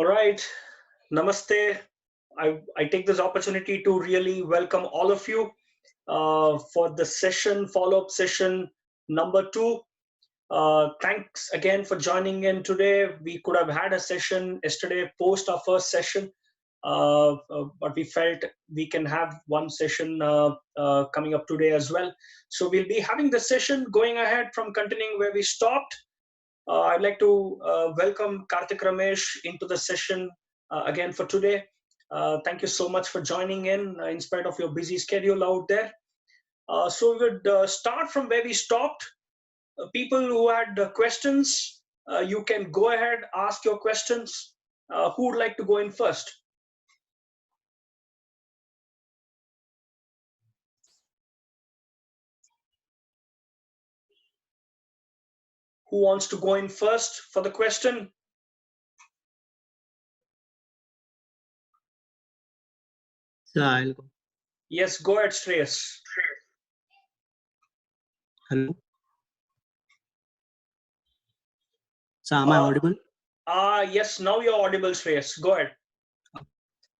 All right. Namaste. I take this opportunity to really welcome all of you for the session, follow-up session number 2. Thanks again for joining in today. We could have had a session yesterday post our first session, but we felt we can have one session coming up today as well. So we'll be having the session going ahead from continuing where we stopped. I'd like to welcome Karthik Ramesh into the session again for today. Thank you so much for joining in spite of your busy schedule out there. So we would start from where we stopped. People who had questions, you can go ahead, ask your questions. Who would like to go in first? Who wants to go in first for the question? So I'll go. Yes, go ahead, Shreyas. Hello. So am I audible? Yes, now you're audible, Shreyas. Go ahead.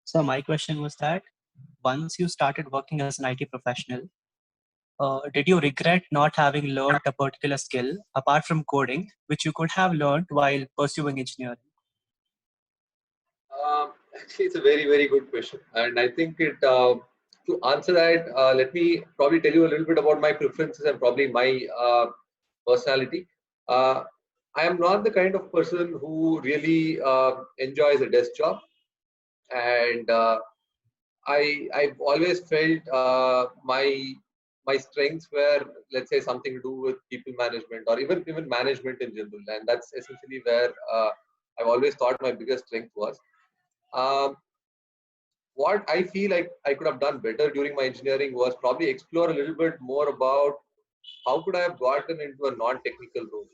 So my question was that once you started working as an IT professional, did you regret not having learned a particular skill apart from coding, which you could have learned while pursuing engineering? Actually, it's a very, very good question. And I think to answer that, let me probably tell you a little bit about my preferences and probably my personality. I am not the kind of person who really enjoys a desk job. And I've always felt my strengths were, let's say, something to do with people management or even management in general. And that's essentially where I've always thought my biggest strength was. What I feel like I could have done better during my engineering was probably explore a little bit more about how could I have gotten into a non-technical role,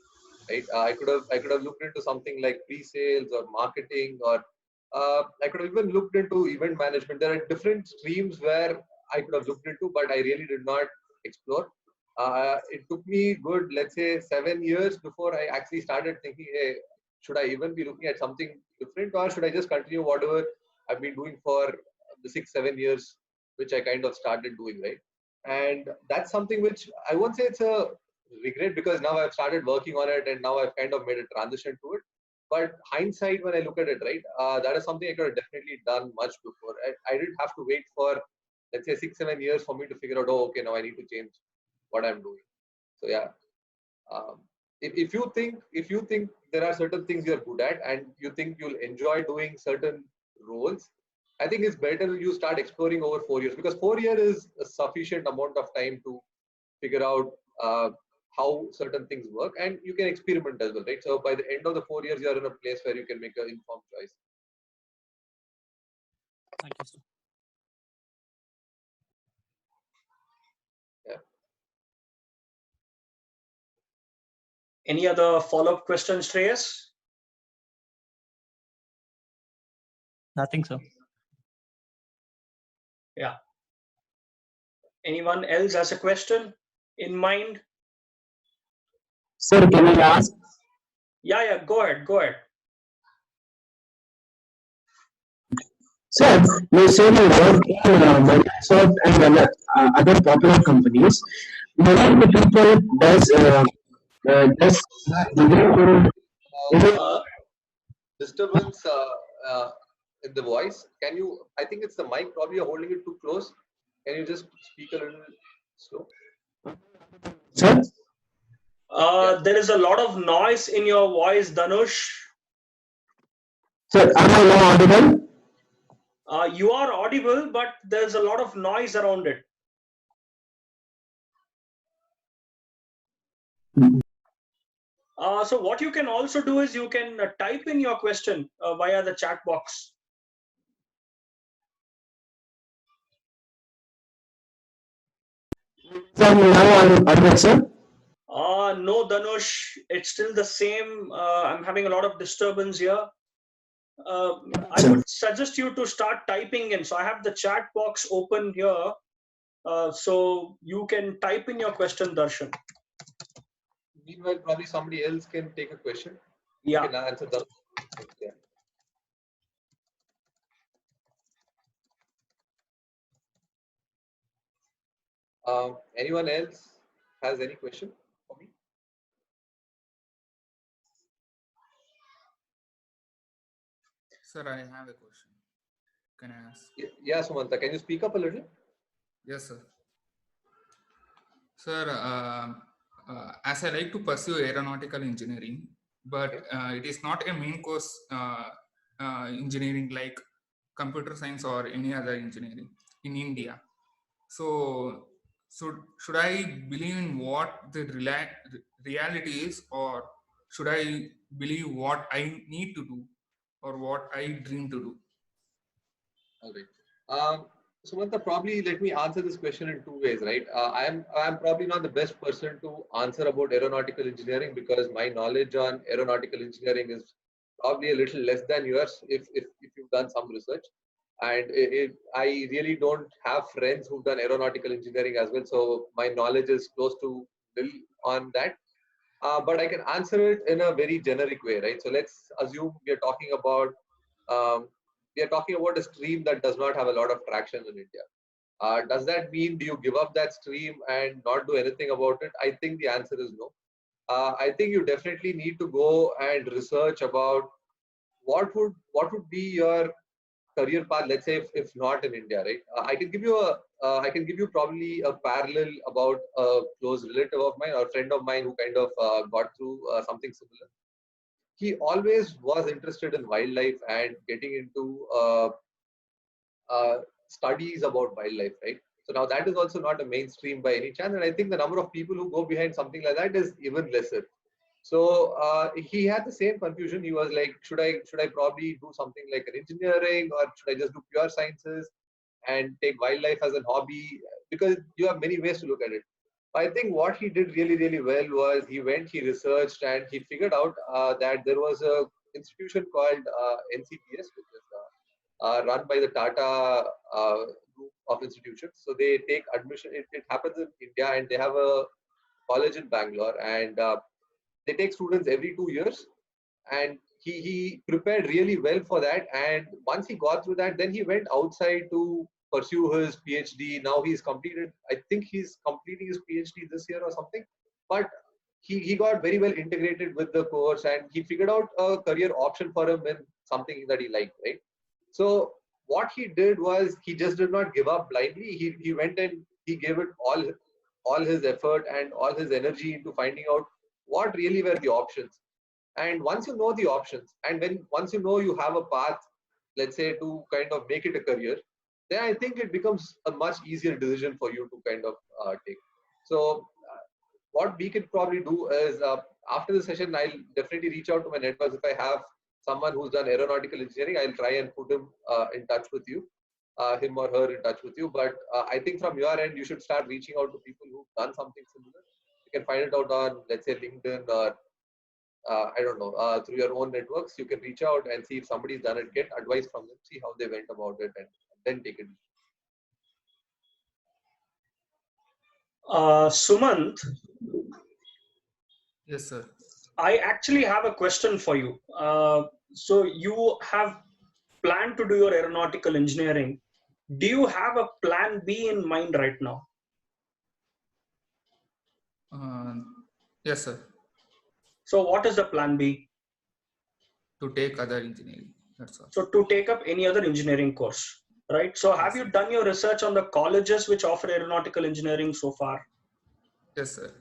right? I could have looked into something like pre-sales or marketing, or I could have even looked into event management. There are different streams where I could have looked into, but I really did not explore. It took me good, let's say, 7 years before I actually started thinking, hey, should I even be looking at something different, or should I just continue whatever I've been doing for the 6-7 years, which I kind of started doing, right? And that's something which I won't say it's a regret, because now I've started working on it and now I've kind of made a transition to it. But hindsight, when I look at it, right, that is something I could have definitely done much before. I didn't have to wait for, let's say, 6-7 years for me to figure out, oh, okay, now I need to change what I'm doing. So yeah, um, if you think there are certain things you're good at and you think you'll enjoy doing certain roles, I think it's better you start exploring over 4 years, because 4 years is a sufficient amount of time to figure out how certain things work, and you can experiment as well, right? So by the end of the 4 years, you're in a place where you can make an informed choice. Thank you, sir. Yeah. Any other follow-up questions, Shreyas? Nothing, sir. Yeah. Anyone else has a question in mind? Sir, can I ask? Yeah, go ahead. Sir, you said you work in Microsoft and other popular companies. Many of the people does Disturbance in the voice. Can you? I think it's the mic. Probably you're holding it too close. Can you just speak a little slow? Sir? There is a lot of noise in your voice, Dhanush. Sir, am I now audible? You are audible, but there's a lot of noise around it. So what you can also do is you can type in your question via the chat box. Sir, now audible, sir? No, Dhanush, it's still the same. I'm having a lot of disturbance here. I would suggest you to start typing in. So I have the chat box open here. So you can type in your question, Darshan. Meanwhile, probably somebody else can take a question. Yeah. You can answer that. Yeah. Anyone else has any question for me? Sir, I have a question. Can I ask? Yeah, Sumanta, can you speak up a little? Yes, sir. Sir, as I like to pursue aeronautical engineering, but it is not a main course engineering like computer science or any other engineering in India. So, should I believe in what the reality is, or should I believe what I need to do or what I dream to do? All right. Sumanta, probably let me answer this question in two ways, right? I'm probably not the best person to answer about aeronautical engineering because my knowledge on aeronautical engineering is probably a little less than yours if you've done some research. And I really don't have friends who've done aeronautical engineering as well, so my knowledge is close to nil on that. But I can answer it in a very generic way, right? So let's assume um, we are talking about a stream that does not have a lot of traction in India. Does that mean do you give up that stream and not do anything about it? I think the answer is no. I think you definitely need to go and research about what would be your career path. Let's say if not in India, right? I can give you probably a parallel about a close relative of mine or a friend of mine who kind of got through something similar. He always was interested in wildlife and getting into studies about wildlife, right? So now that is also not a mainstream by any chance, and I think the number of people who go behind something like that is even lesser. So he had the same confusion. He was like, should I probably do something like an engineering, or should I just do pure sciences and take wildlife as a hobby? Because you have many ways to look at it. I think what he did really, really well was he researched, and he figured out that there was a institution called NCPS, which is run by the Tata group of institutions. So they take admission. It happens in India, and they have a college in Bangalore, and they take students every 2 years. And he prepared really well for that. And once he got through that, then he went outside to pursue his PhD. Now he's completed. I think he's completing his PhD this year or something. But he got very well integrated with the course, and he figured out a career option for him in something that he liked, right? So what he did was he just did not give up blindly. He went and he gave it all his effort and all his energy into finding out what really were the options. And once you know the options, and once you know you have a path, let's say to kind of make it a career, then I think it becomes a much easier decision for you to kind of take. So what we can probably do is after the session, I'll definitely reach out to my networks. If I have someone who's done aeronautical engineering, I'll try and put him in touch with you, him or her in touch with you. But I think from your end, you should start reaching out to people who've done something similar. You can find it out on, let's say, LinkedIn, or I don't know, through your own networks. You can reach out and see if somebody's done it, get advice from them, see how they went about it, and then take it. Sumant, Yes, sir. I actually have a question for you. So you have planned to do your aeronautical engineering. Do you have a plan B in mind right now? Yes, sir. So what is the plan B? To take other engineering. That's all. So to take up any other engineering course, right? So have Yes, you done your research on the colleges which offer aeronautical engineering so far? Yes, sir.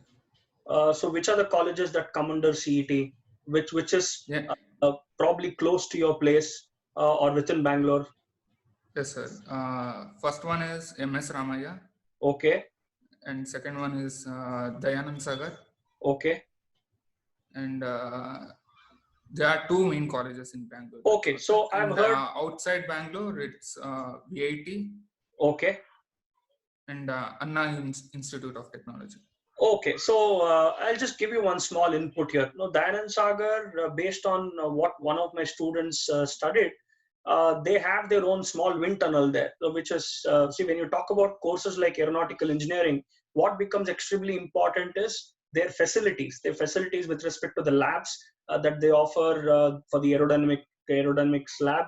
So which are the colleges that come under CET, which is Yeah. probably close to your place or within Bangalore? Yes, sir. First one is MS Ramaya, Okay, and second one is Dayanand Sagar, okay, and there are two main colleges in Bangalore. okay. So I've And heard. outside Bangalore, it's VIT Okay, and Anna Institute of Technology. okay. So I'll just give you one small input here. No, Dayanand Sagar, based on what one of my students studied, they have their own small wind tunnel there, which is, see, when you talk about courses like aeronautical engineering, what becomes extremely important is their facilities with respect to the labs that they offer for the aerodynamics lab,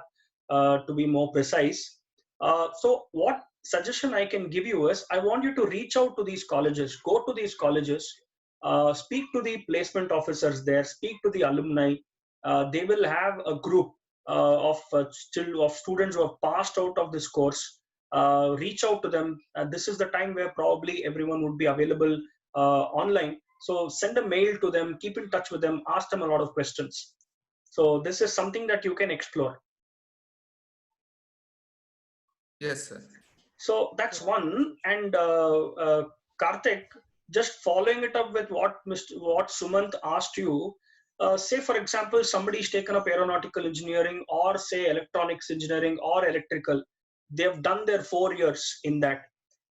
to be more precise. So what suggestion I can give you is, I want you to reach out to these colleges, go to these colleges, speak to the placement officers there, speak to the alumni. They will have a group of students who have passed out of this course. Reach out to them. This is the time where probably everyone would be available online. So send a mail to them, keep in touch with them, ask them a lot of questions. So this is something that you can explore. Yes, sir. So that's one. And Karthik, just following it up with what Sumant asked you, say for example, somebody's taken up aeronautical engineering or say electronics engineering or electrical. They've done their 4 years in that.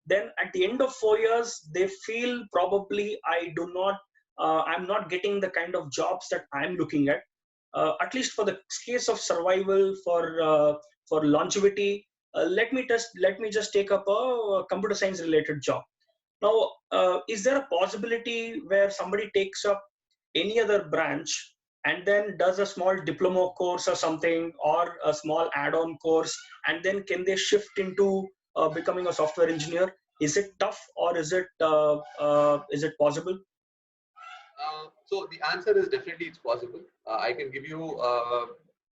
Then at the end of 4 years, they feel probably I'm not getting the kind of jobs that I'm looking at least for the case of survival, for longevity. Let me just take up a computer science related job. Now, is there a possibility where somebody takes up any other branch and then does a small diploma course or something, or a small add-on course, and then can they shift into becoming a software engineer? Is it tough, or is it possible? So the answer is definitely it's possible. I can give you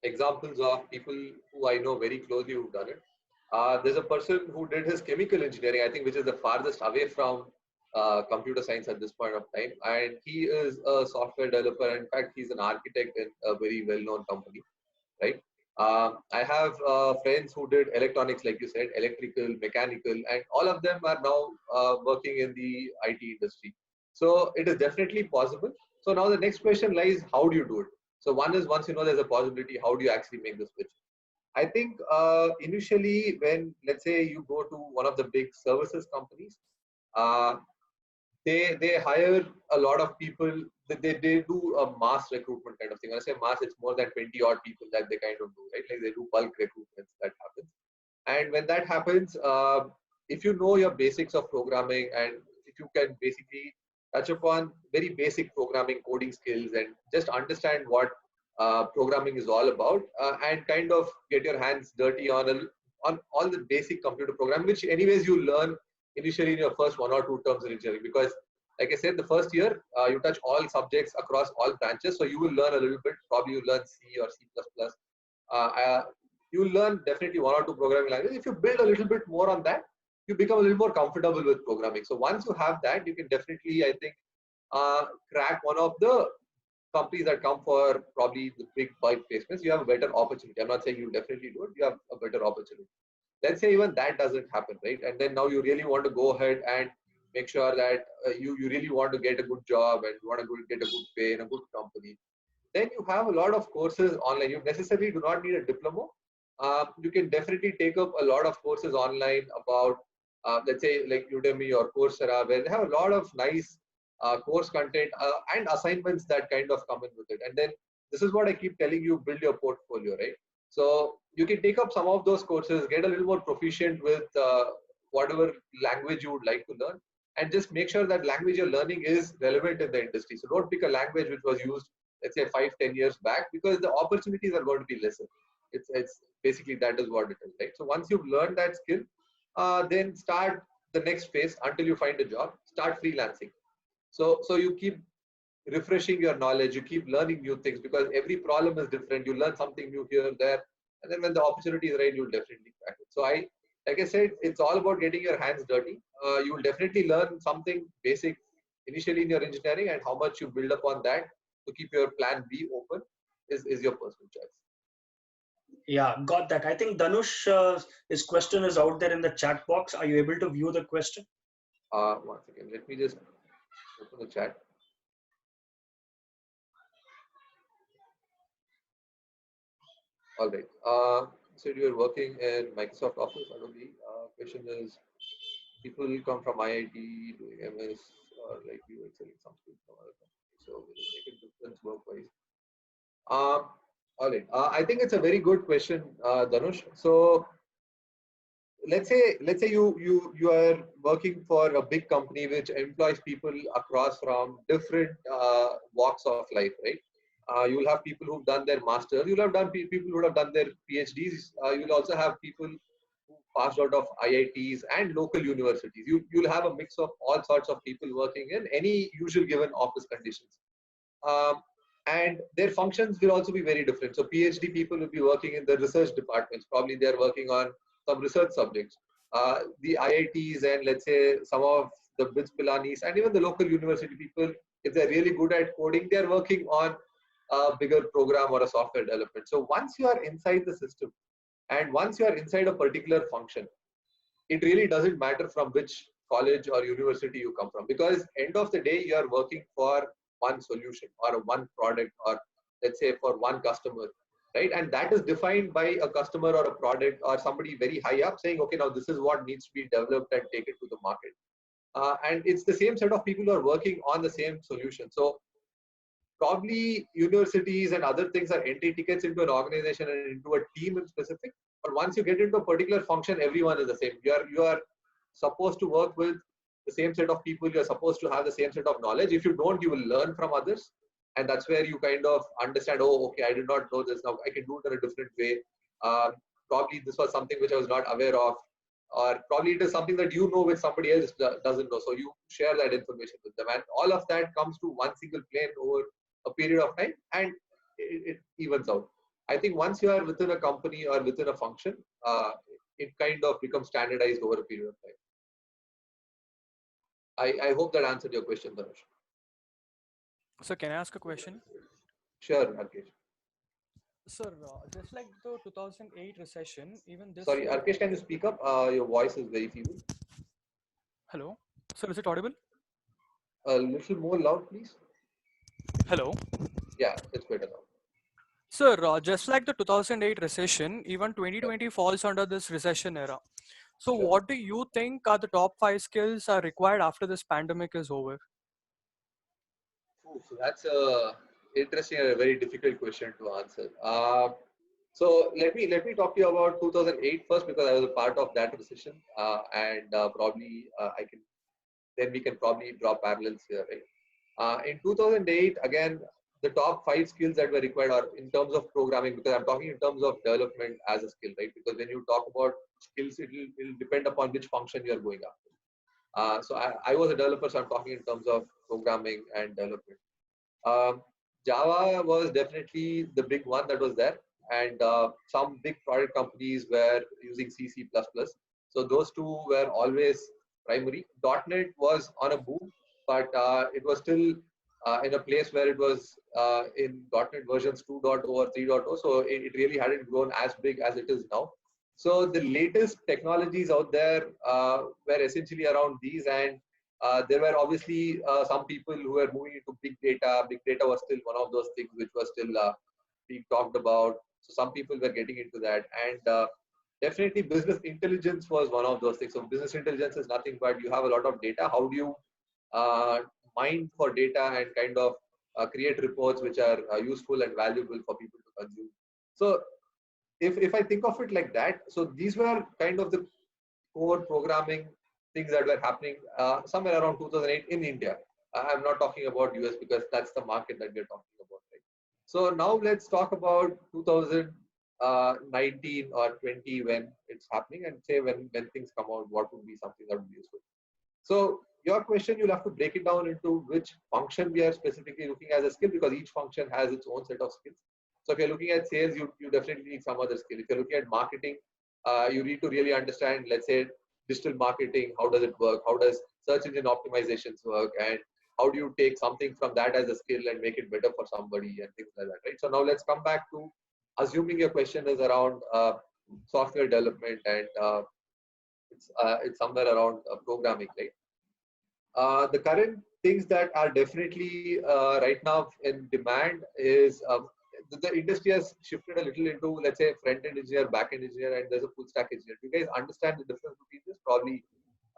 examples of people who I know very closely who've done it. There's a person who did his chemical engineering, I think, which is the farthest away from computer science at this point of time. And he is a software developer. In fact, he's an architect in a very well-known company, right? I have friends who did electronics, like you said, electrical, mechanical, and all of them are now working in the IT industry. So it is definitely possible. So now the next question lies, how do you do it? So one is, once you know there's a possibility, how do you actually make the switch? I think initially when, let's say, you go to one of the big services companies, they hire a lot of people. They do a mass recruitment kind of thing. When I say mass, it's more than 20 odd people that they kind of do, right? Like they do bulk recruitments, that happens. And when that happens, if you know your basics of programming, and if you can basically touch upon very basic programming coding skills and just understand what programming is all about, and kind of get your hands dirty on all the basic computer programming, which anyways you learn initially in your first 1 or 2 terms in engineering. Because like I said, the first year you touch all subjects across all branches, so you will learn a little bit. Probably you learn C or C++. You learn definitely 1 or 2 programming languages. If you build a little bit more on that, you become a little more comfortable with programming. So once you have that, you can definitely, I think, crack one of the companies that come for probably the big bulk placements. You have a better opportunity. I'm not saying you definitely do it. You have a better opportunity. Let's say even that doesn't happen, right? And then now you really want to go ahead and make sure that you really want to get a good job and you want to get a good pay in a good company. Then you have a lot of courses online. You necessarily do not need a diploma. You can definitely take up a lot of courses online about, let's say, like Udemy or Coursera, where they have a lot of nice course content and assignments that kind of come in with it. And then this is what I keep telling you, build your portfolio, right? So you can take up some of those courses, get a little more proficient with whatever language you would like to learn, and just make sure that language you're learning is relevant in the industry. So don't pick a language which was used, let's say 5-10 years back, because the opportunities are going to be lesser. It's basically, that is what it is, right? So once you've learned that skill, then start the next phase until you find a job. Start freelancing. So you keep refreshing your knowledge, you keep learning new things, because every problem is different. You learn something new here, there, and then when the opportunity is right, you'll definitely crack it. So like I said, it's all about getting your hands dirty. You will definitely learn something basic initially in your engineering, and how much you build upon that to keep your plan B open is your personal choice. Yeah, got that. I think Dhanush, his question is out there in the chat box. Are you able to view the question? 1 second, let me just open the chat. All right. So you are working in Microsoft Office, Adobe. Question is, people come from IIT doing MS, or like you were selling something from other companies. So will it make a difference work-wise? All right. I think it's a very good question, Dhanush. So let's say you are working for a big company which employs people across from different walks of life, right? You will have people who've done their masters. You'll have done people who have done their PhDs. You'll also have people who passed out of IITs and local universities. You'll have a mix of all sorts of people working in any usual given office conditions. And their functions will also be very different. So PhD people will be working in the research departments. Probably they're working on some research subjects. The IITs and let's say some of the BITS Pilanis and even the local university people, if they're really good at coding, they're working on a bigger program or a software development. So once you are inside the system and once you are inside a particular function, it really doesn't matter from which college or university you come from, because end of the day, you are working for one solution or one product, or let's say for one customer, right? And that is defined by a customer or a product or somebody very high up saying, okay, now this is what needs to be developed and take it to the market. And it's the same set of people who are working on the same solution. So probably universities and other things are entry tickets into an organization and into a team in specific. But once you get into a particular function, everyone is the same. You are supposed to work with the same set of people. You're supposed to have the same set of knowledge. If you don't, you will learn from others. And that's where you kind of understand, oh, okay, I did not know this. Now I can do it in a different way. Probably this was something which I was not aware of. Or probably it is something that you know which somebody else doesn't know. So you share that information with them. And all of that comes to one single plane over a period of time, and it evens out. I think once you are within a company or within a function, it kind of becomes standardized over a period of time. I hope that answered your question, Dhanush. So can I ask a question? Sure, Arkesh. Sir, just like the 2008 recession, even this Sorry, year... Arkesh, can you speak up? Your voice is very feeble. Hello? Sir, is it audible? A little more loud, please. Hello? Yeah, it's better now. Sir, just like the 2008 recession, even 2020 falls under this recession era. So Sure. what do you think are the top 5 skills are required after this pandemic is over? So that's a interesting and a very difficult question to answer. So let me talk to you about 2008 first, because I was a part of that recession, and probably we can probably draw parallels here, right? In 2008, again, the top 5 skills that were required are in terms of programming, because I'm talking in terms of development as a skill, right? Because when you talk about skills, it will depend upon which function you are going after. So I was a developer, so I'm talking in terms of programming and development. Java was definitely the big one that was there, and some big product companies were using C, C++. So those two were always primary. .NET was on a boom, but it was still in a place where it was in .NET versions 2.0 or 3.0, so it really hadn't grown as big as it is now. So the latest technologies out there were essentially around these, and there were obviously some people who were moving into big data. Big data was still one of those things which was still being talked about. So some people were getting into that, and definitely business intelligence was one of those things. So business intelligence is nothing but you have a lot of data. How do you mine for data and kind of create reports which are useful and valuable for people to consume? So if I think of it like that, so these were kind of the core programming things that were happening somewhere around 2008 in India. I'm not talking about US because that's the market that we're talking about, right? So now let's talk about 2019 or 20 when it's happening, and say when things come out, what would be something that would be useful. So your question, you'll have to break it down into which function we are specifically looking as a skill, because each function has its own set of skills. So if you're looking at sales, you definitely need some other skill. If you're looking at marketing, you need to really understand, let's say, digital marketing, how does it work? How does search engine optimizations work? And how do you take something from that as a skill and make it better for somebody and things like that, right? So now let's come back to assuming your question is around software development, and it's somewhere around programming, right? The current things that are definitely right now in demand is the industry has shifted a little into, let's say, front-end engineer, back-end engineer, and there's a full-stack engineer. Do you guys understand the difference between this? Probably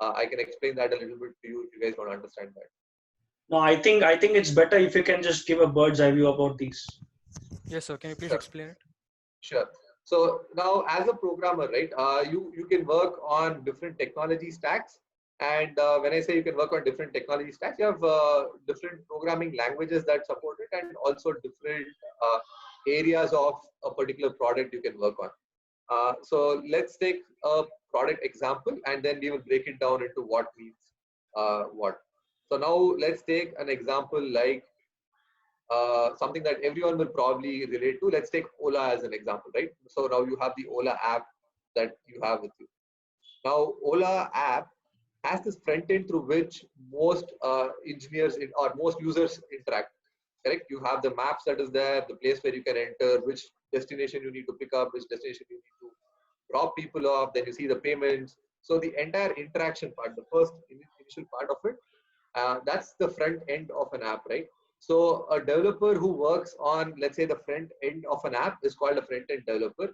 I can explain that a little bit to you if you guys don't understand that. No, I think it's better if you can just give a bird's eye view about these. Yes, sir. Can you please Sure. explain it? Sure. So now, as a programmer, right, you can work on different technology stacks. And when I say you can work on different technology stacks, you have different programming languages that support it, and also different areas of a particular product you can work on. So let's take a product example, and then we will break it down into what means what. So now let's take an example like something that everyone will probably relate to. Let's take Ola as an example, right? So now you have the Ola app that you have with you. Now Ola app has this front end through which most engineers or most users interact. Correct? You have the maps that is there, the place where you can enter, which destination you need to pick up, which destination you need to drop people off, then you see the payments. So the entire interaction part, the first initial part of it, that's the front end of an app, right? So a developer who works on, let's say, the front end of an app is called a front end developer.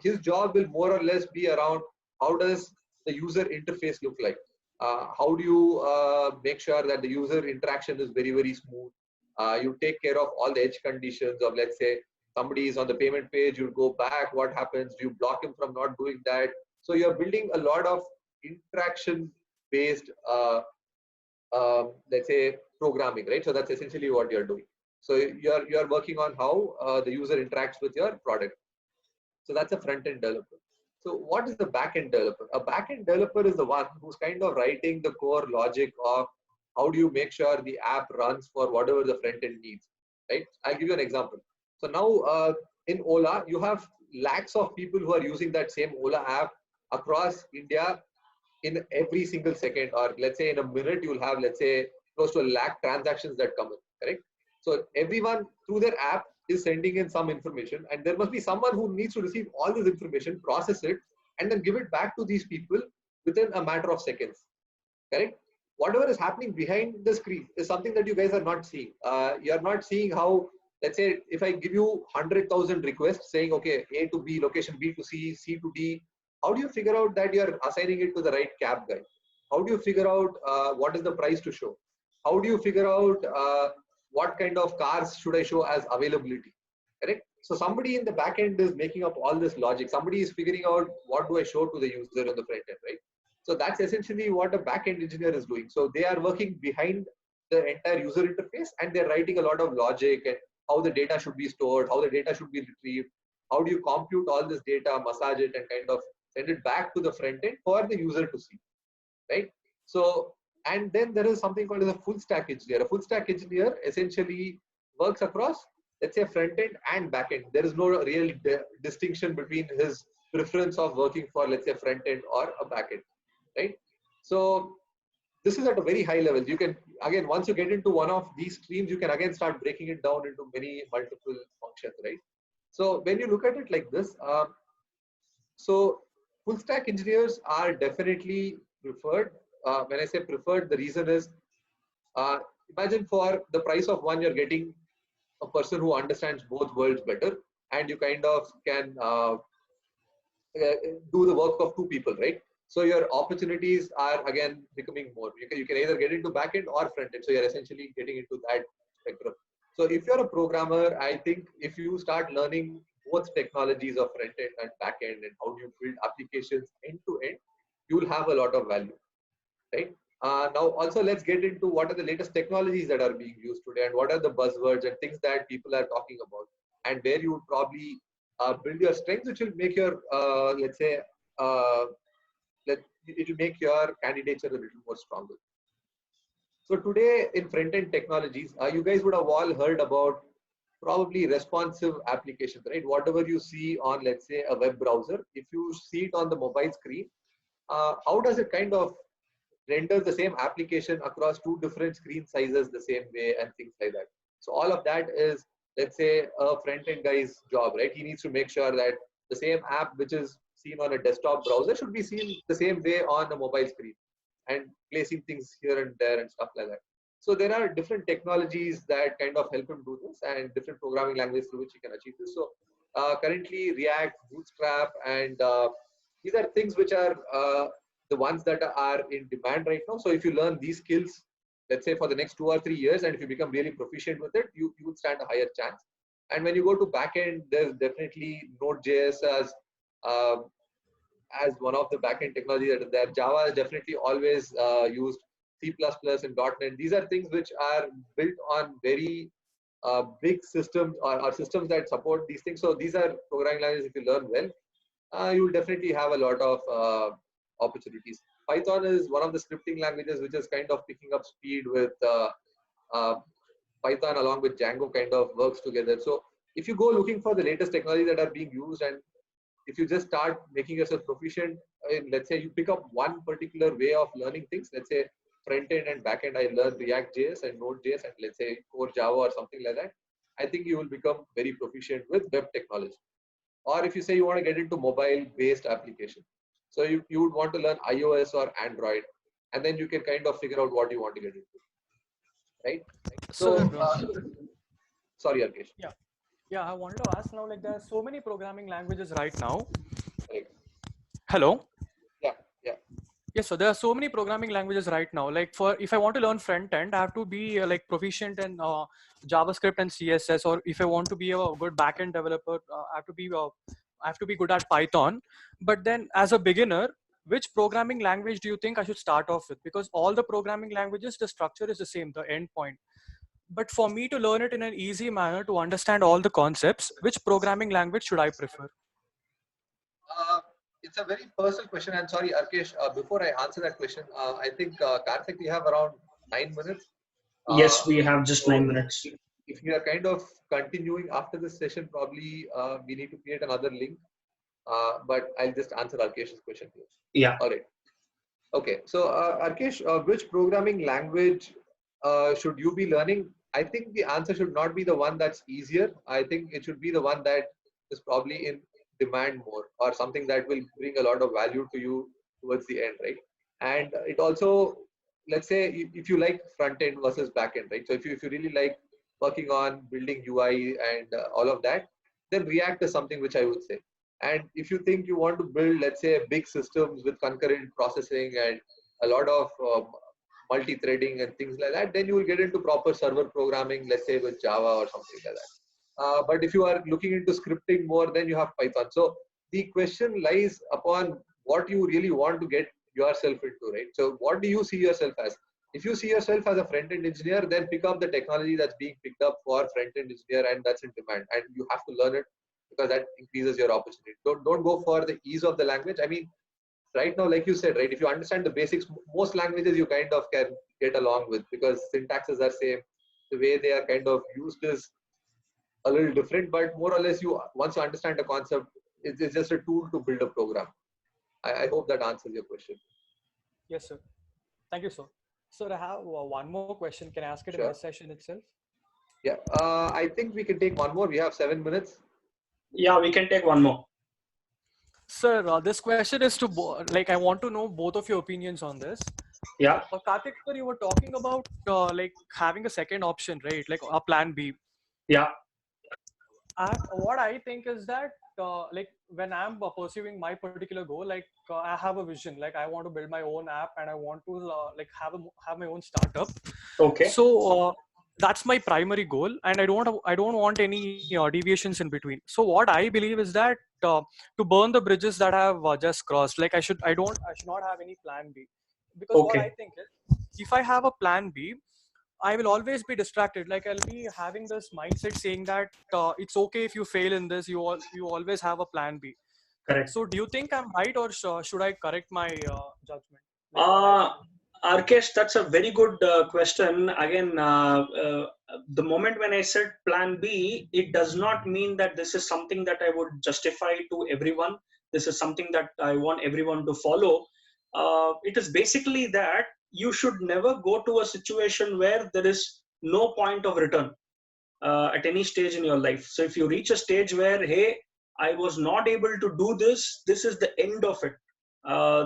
His job will more or less be around how does the user interface look like? How do you make sure that the user interaction is very, very smooth? You take care of all the edge conditions of, let's say, somebody is on the payment page, you go back, what happens? Do you block him from not doing that? So you're building a lot of interaction based, let's say, programming, right? So that's essentially what you're doing. So you're working on how the user interacts with your product. So that's a front-end developer. So what is the back-end developer? A back-end developer is the one who's kind of writing the core logic of how do you make sure the app runs for whatever the front-end needs, right? I'll give you an example. So now in Ola, you have lakhs of people who are using that same Ola app across India in every single second, or let's say in a minute, you'll have, let's say, close to 1 lakh transactions that come in, correct? So everyone through their app is sending in some information, and there must be someone who needs to receive all this information, process it, and then give it back to these people within a matter of seconds, correct? Whatever is happening behind the screen is something that you guys are not seeing. You're not seeing how, let's say, if I give you 100,000 requests saying, okay, A to B, location B to C, C to D, how do you figure out that you're assigning it to the right cab guy? How do you figure out what is the price to show? How do you figure out what kind of cars should I show as availability? Correct? So somebody in the back end is making up all this logic. Somebody is figuring out what do I show to the user on the front end, right? So that's essentially what a back end engineer is doing. So they are working behind the entire user interface, and they're writing a lot of logic and how the data should be stored, how the data should be retrieved, how do you compute all this data, massage it, and kind of send it back to the front end for the user to see, right? So, and then there is something called as a full stack engineer. A full stack engineer essentially works across, let's say, front end and back end. There is no real distinction between his preference of working for, let's say, front end or a back end, right? So this is at a very high level. You can, again, once you get into one of these streams, you can again start breaking it down into many multiple functions, right? So when you look at it like this, so full stack engineers are definitely preferred. When I say preferred, the reason is, imagine for the price of one, you're getting a person who understands both worlds better, and you kind of can do the work of two people, right? So your opportunities are again becoming more. You can either get into backend or front end. So you're essentially getting into that spectrum. So if you're a programmer, I think if you start learning both technologies of front end and back end and how do you build applications end to end, you will have a lot of value, right? Now also let's get into what are the latest technologies that are being used today and what are the buzzwords and things that people are talking about, and where you would probably build your strengths, which will make your, let's say, it will make your candidature a little more stronger. So today in front-end technologies, you guys would have all heard about probably responsive applications, right? Whatever you see on, let's say, a web browser, if you see it on the mobile screen, how does it kind of render the same application across two different screen sizes the same way and things like that? So all of that is, let's say, a front-end guy's job, right? He needs to make sure that the same app which is seen on a desktop browser should be seen the same way on a mobile screen, and placing things here and there and stuff like that. So there are different technologies that kind of help him do this, and different programming languages through which he can achieve this. So currently React, Bootstrap, and these are things which are the ones that are in demand right now. So if you learn these skills, let's say for the next 2 or 3 years, and if you become really proficient with it, you would stand a higher chance. And when you go to backend, there's definitely Node.js as one of the backend technology that is there. Java is definitely always used. C++ and .NET. These are things which are built on very big systems or systems that support these things. So these are programming languages if you learn well. you will definitely have a lot of opportunities. Python is one of the scripting languages which is kind of picking up speed with uh, Python along with Django kind of works together. So if you go looking for the latest technology that are being used, and if you just start making yourself proficient in, let's say you pick up one particular way of learning things, let's say front end and back end, I learned React.js and Node.js and let's say core Java or something like that, I think you will become very proficient with web technology. Or if you say you want to get into mobile based application, so you would want to learn iOS or Android, and then you can kind of figure out what you want to get into, right? So, Sir, sorry, Arkesh. yeah, I wanted to ask now, like there are so many programming languages right now. Right. Hello? Yeah, yeah. Yes, so there are so many programming languages right now. Like for if I want to learn front end, I have to be like proficient in JavaScript and CSS. Or if I want to be a good backend developer, I have to be good at Python. But then, as a beginner, which programming language do you think I should start off with? Because all the programming languages, the structure is the same, the endpoint. But for me to learn it in an easy manner to understand all the concepts, which programming language should I prefer? It's a very personal question. And sorry, Arkesh, before I answer that question, I think Karthik, we have around 9 minutes. Yes, we have just 9 minutes. If you are kind of continuing after this session, probably we need to create another link. But I'll just answer Arkesh's question here. Yeah. All right. Okay. So Arkesh, which programming language should you be learning? I think the answer should not be the one that's easier. I think it should be the one that is probably in demand more, or something that will bring a lot of value to you towards the end, right? And it also, let's say if you like front end versus back end, right? So if you really like working on building UI and all of that, then React is something which I would say. And if you think you want to build, let's say, big systems with concurrent processing and a lot of multi-threading and things like that, then you will get into proper server programming, let's say with Java or something like that. But if you are looking into scripting more, then you have Python. So the question lies upon what you really want to get yourself into, right? So what do you see yourself as? If you see yourself as a front-end engineer, then pick up the technology that's being picked up for front-end engineer and that's in demand. And you have to learn it because that increases your opportunity. Don't go for the ease of the language. I mean, right now, like you said, right, if you understand the basics, most languages you kind of can get along with because syntaxes are same. The way they are kind of used is a little different, but more or less, once you understand the concept, it's just a tool to build a program. I hope that answers your question. Yes, sir. Thank you, sir. Sir, I have one more question. Can I ask it in Sure. this session itself? Yeah, I think we can take one more. We have 7 minutes. Yeah, we can take one more. Sir, this question is to like I want to know both of your opinions on this. Yeah. Karthik, sir, you were talking about like having a second option, right? Like a plan B. Yeah. And what I think is that like when I'm pursuing my particular goal, like I have a vision, like I want to build my own app and I want to like have my own startup. Okay. So that's my primary goal, and I don't want any deviations in between. So what I believe is that to burn the bridges that I have just crossed, like I should not have any plan B, because what I think is if I have a plan B, I will always be distracted. Like I'll be having this mindset saying that it's okay if you fail in this. You always have a plan B. Correct. So do you think I'm right, or should I correct my judgment? Arkesh, that's a very good question. Again, the moment when I said plan B, it does not mean that this is something that I would justify to everyone. This is something that I want everyone to follow. It is basically that you should never go to a situation where there is no point of return at any stage in your life. So if you reach a stage where, hey, I was not able to do this, this is the end of it.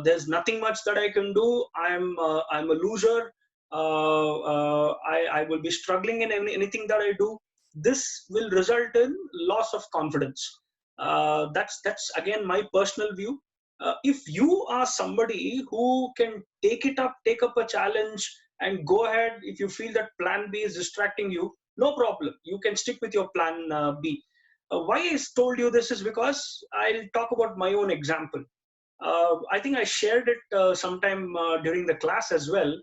There's nothing much that I can do. I'm a loser. I will be struggling in anything that I do. This will result in loss of confidence. That's again my personal view. If you are somebody who can take up a challenge and go ahead, if you feel that plan B is distracting you, no problem. You can stick with your plan B. Why I told you this is because I'll talk about my own example. I think I shared it sometime during the class as well.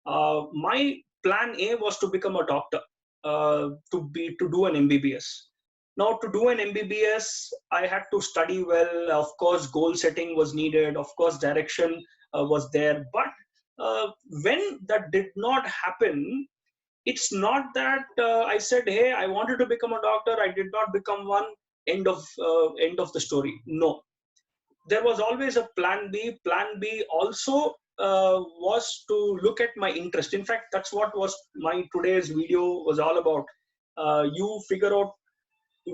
My plan A was to become a doctor, to do an MBBS. Now, to do an MBBS, I had to study well. Of course, goal setting was needed. Of course, direction was there. But when that did not happen, it's not that I said, "Hey, I wanted to become a doctor. I did not become one." End of the story. No, there was always a plan B. Plan B also was to look at my interest. In fact, that's what was my today's video was all about. You figure out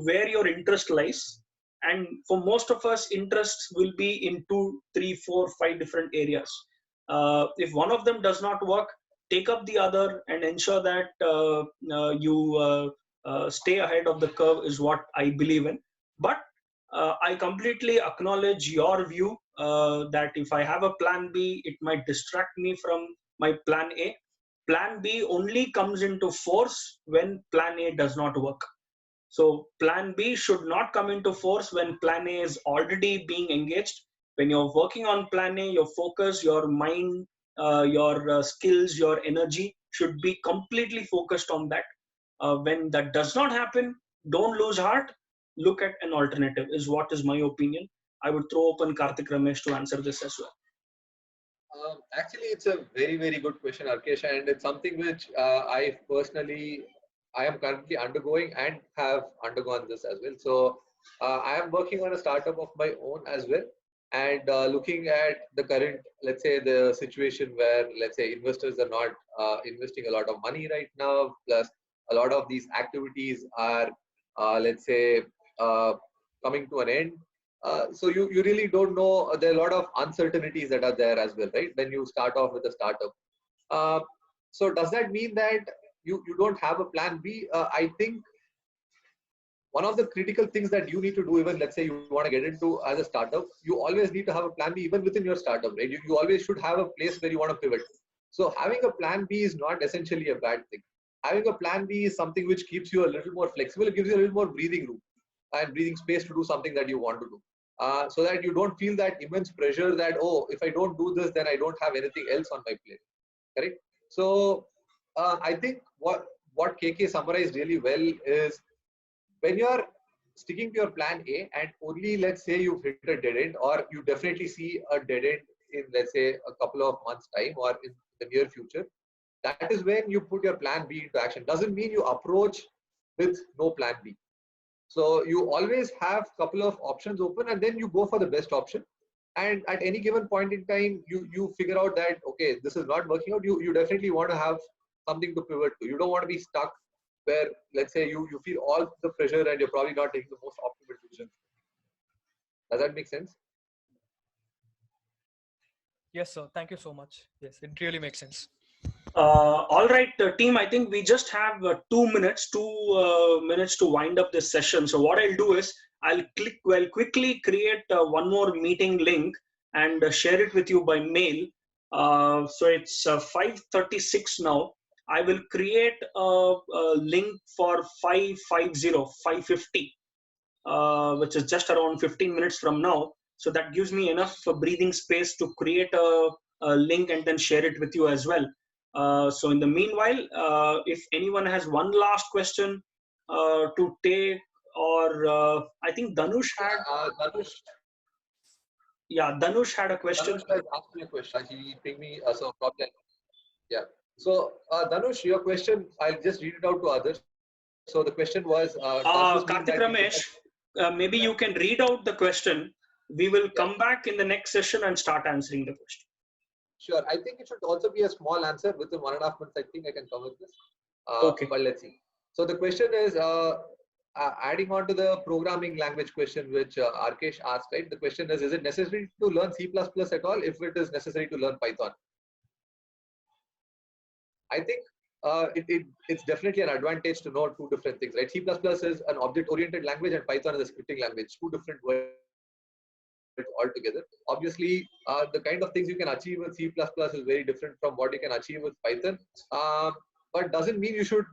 where your interest lies, and for most of us, interests will be in 2, 3, 4, 5 different areas. If one of them does not work, take up the other and ensure that you stay ahead of the curve is what I believe in. But I completely acknowledge your view that if I have a plan B, it might distract me from my plan A. Plan B only comes into force when plan A does not work. So plan B should not come into force when plan A is already being engaged. When you're working on plan A, your focus, your mind, your skills, your energy should be completely focused on that. When that does not happen, don't lose heart. Look at an alternative is what is my opinion. I would throw open Karthik Ramesh to answer this as well. Actually, it's a very, very good question, Arkesh, and it's something which I am currently undergoing and have undergone this as well. So I am working on a startup of my own as well, and looking at the current, let's say, the situation where, let's say, investors are not investing a lot of money right now, plus a lot of these activities are, let's say, coming to an end. So you really don't know. There are a lot of uncertainties that are there as well, right? When you start off with a startup. So does that mean that you don't have a plan B? I think one of the critical things that you need to do, even let's say you want to get into as a startup, you always need to have a plan B even within your startup, right? You always should have a place where you want to pivot. So having a plan B is not essentially a bad thing. Having a plan B is something which keeps you a little more flexible. It gives you a little more breathing room and breathing space to do something that you want to do. So that you don't feel that immense pressure that, oh, if I don't do this, then I don't have anything else on my plate. Correct? So I think what KK summarized really well is when you're sticking to your plan A and only, let's say, you've hit a dead end, or you definitely see a dead end in, let's say, a couple of months' time or in the near future, that is when you put your plan B into action. Doesn't mean you approach with no plan B. So you always have a couple of options open, and then you go for the best option. And at any given point in time, you figure out that, okay, this is not working out. You definitely want to have something to pivot to. You don't want to be stuck where, let's say, you feel all the pressure and you're probably not taking the most optimal decision. Does that make sense? Yes, sir. Thank you so much. Yes, it really makes sense. All right, team, I think we just have 2 minutes to wind up this session. So what I'll do is I'll quickly create one more meeting link and share it with you by mail. So it's 5:36 now. I will create a link for 550, which is just around 15 minutes from now. So that gives me enough breathing space to create a link and then share it with you as well. So in the meanwhile, if anyone has one last question to take, or I think Dhanush had. Dhanush had a question. Dhanush has asked me a question. He pinged me. So probably, yeah. So Dhanush, your question, I'll just read it out to others. So the question was, Karthik Ramesh, maybe you can read out the question. We will come back in the next session and start answering the question. Sure. I think it should also be a small answer within 1.5 months. I think I can cover this. Okay. But let's see. So the question is, adding on to the programming language question, which Arkesh asked, right? The question is it necessary to learn C++ at all if it is necessary to learn Python? I think it's definitely an advantage to know two different things, right? C++ is an object-oriented language and Python is a scripting language, two different words altogether. Obviously, the kind of things you can achieve with C++ is very different from what you can achieve with Python. But doesn't mean you should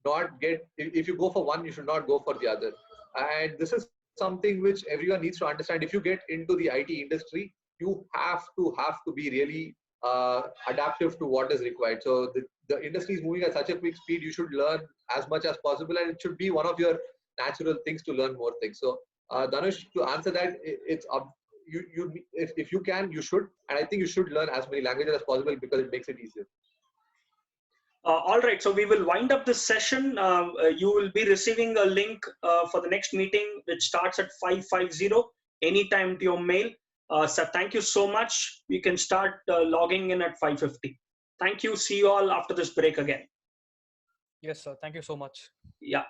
not get, if you go for one, you should not go for the other. And this is something which everyone needs to understand. If you get into the IT industry, you have to be really adaptive to what is required. So the industry is moving at such a quick speed, you should learn as much as possible, and it should be one of your natural things to learn more things. So Dhanush, to answer that, it's up. If you can, you should, and I think you should learn as many languages as possible because it makes it easier. All right, so we will wind up this session. You will be receiving a link for the next meeting, which starts at 5:50 anytime to your mail. So thank you so much. You can start logging in at 5:50. Thank you. See you all after this break again. Yes, sir. Thank you so much. Yeah.